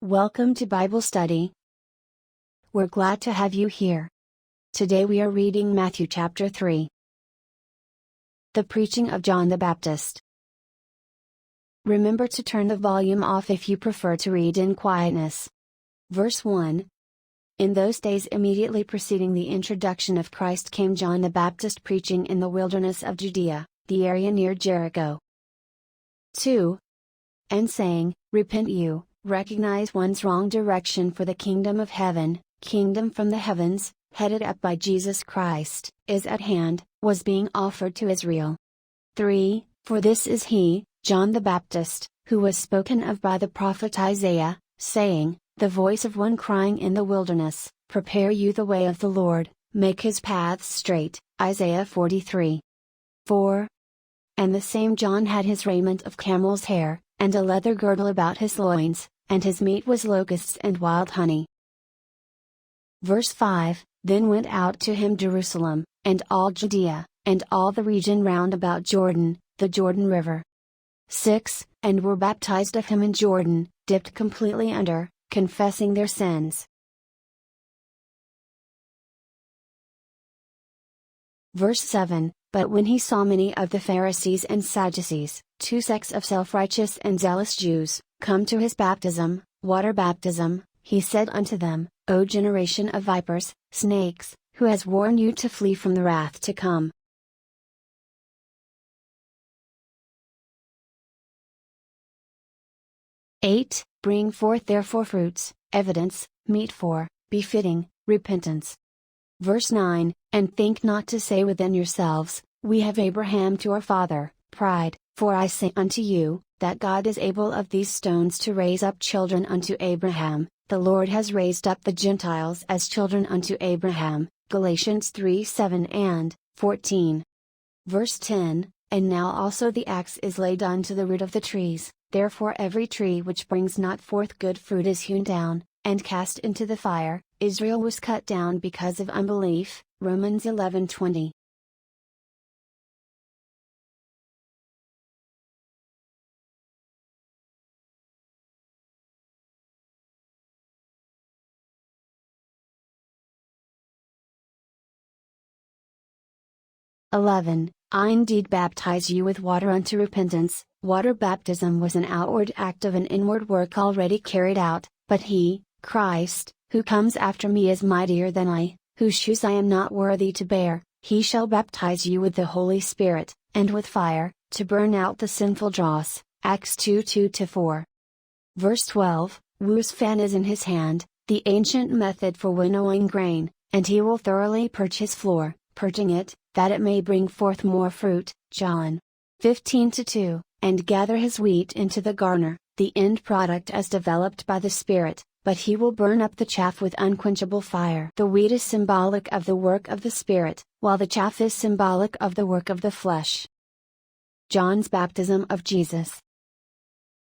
Welcome to Bible Study. We're glad to have you here. Today we are reading Matthew chapter 3. The preaching of John the Baptist. Remember to turn the volume off if you prefer to read in quietness. Verse 1. In those days immediately preceding the introduction of Christ came John the Baptist preaching in the wilderness of Judea, the area near Jericho. 2. And saying, Repent you, recognize one's wrong direction, for the kingdom of heaven, kingdom from the heavens, headed up by Jesus Christ, is at hand, was being offered to Israel. 3. For this is he, John the Baptist, who was spoken of by the prophet Isaiah, saying, The voice of one crying in the wilderness, Prepare you the way of the Lord, make his paths straight. Isaiah 43. 4. And the same John had his raiment of camel's hair, and a leather girdle about his loins, and his meat was locusts and wild honey. Verse 5. Then went out to him Jerusalem, and all Judea, and all the region round about Jordan, the Jordan River. 6. And were baptized of him in Jordan, dipped completely under, confessing their sins. Verse 7. But when he saw many of the Pharisees and Sadducees, two sects of self-righteous and zealous Jews, come to his baptism, water baptism, he said unto them, O generation of vipers, snakes, who has warned you to flee from the wrath to come? Eight. Bring forth therefore fruits, evidence, meet for, befitting, repentance. Verse 9. And think not to say within yourselves, We have Abraham to our father. Pride, for I say unto you, that God is able of these stones to raise up children unto Abraham. The Lord has raised up the Gentiles as children unto Abraham. Galatians 3:7 and 14. Verse 10. And now also the axe is laid unto the root of the trees, therefore every tree which brings not forth good fruit is hewn down, and cast into the fire. Israel was cut down because of unbelief. Romans 11:20. I indeed baptize you with water unto repentance. Water baptism was an outward act of an inward work already carried out, but he, Christ, who comes after me is mightier than I, whose shoes I am not worthy to bear. He shall baptize you with the Holy Spirit, and with fire, to burn out the sinful dross. Acts 2:2-4. Verse 12, Whose fan is in his hand, the ancient method for winnowing grain, and he will thoroughly purge his floor, purging it, that it may bring forth more fruit. John 15:2, and gather his wheat into the garner, the end product as developed by the Spirit, but he will burn up the chaff with unquenchable fire. The wheat is symbolic of the work of the Spirit, while the chaff is symbolic of the work of the flesh. John's baptism of Jesus.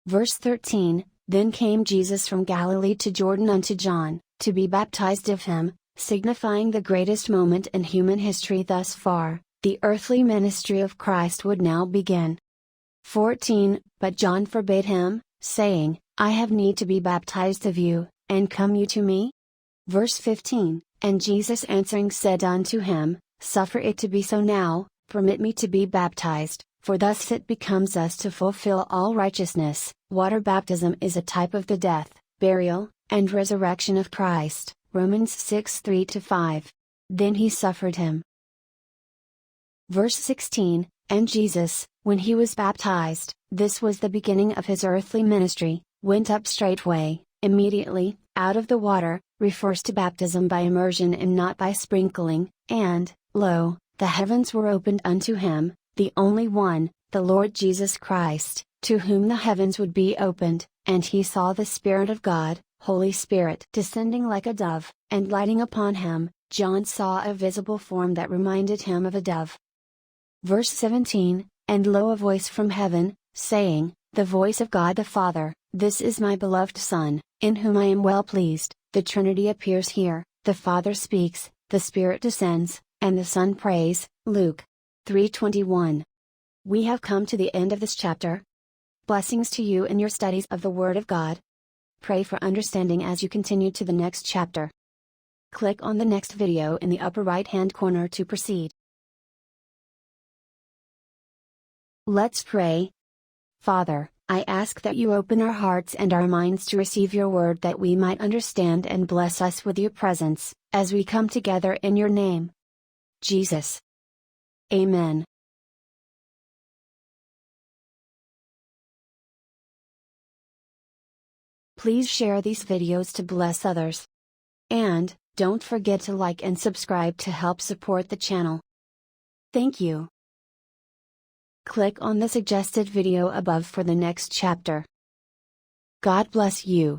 Verse 13, Then came Jesus from Galilee to Jordan unto John, to be baptized of him, signifying the greatest moment in human history thus far. The earthly ministry of Christ would now begin. 14, But John forbade him, saying, I have need to be baptized of you, and come you to me? Verse 15, And Jesus answering said unto him, Suffer it to be so now, permit me to be baptized, for thus it becomes us to fulfill all righteousness. Water baptism is a type of the death, burial, and resurrection of Christ. Romans 6:3-5. Then he suffered him. Verse 16, And Jesus, when he was baptized, this was the beginning of his earthly ministry, went up straightway, immediately, out of the water, refers to baptism by immersion and not by sprinkling, and, lo, the heavens were opened unto him, the only one, the Lord Jesus Christ, to whom the heavens would be opened, and he saw the Spirit of God, Holy Spirit, descending like a dove, and lighting upon him. John saw a visible form that reminded him of a dove. Verse 17, And lo, a voice from heaven, saying, The voice of God the Father, This is my beloved Son, in whom I am well pleased. The Trinity appears here, the Father speaks, the Spirit descends, and the Son prays. Luke 3:21. We have come to the end of this chapter. Blessings to you in your studies of the Word of God. Pray for understanding as you continue to the next chapter. Click on the next video in the upper right-hand corner to proceed. Let's pray. Father, I ask that you open our hearts and our minds to receive your word, that we might understand and bless us with your presence, as we come together in your name, Jesus. Amen. Please share these videos to bless others. And, don't forget to like and subscribe to help support the channel. Thank you. Click on the suggested video above for the next chapter. God bless you.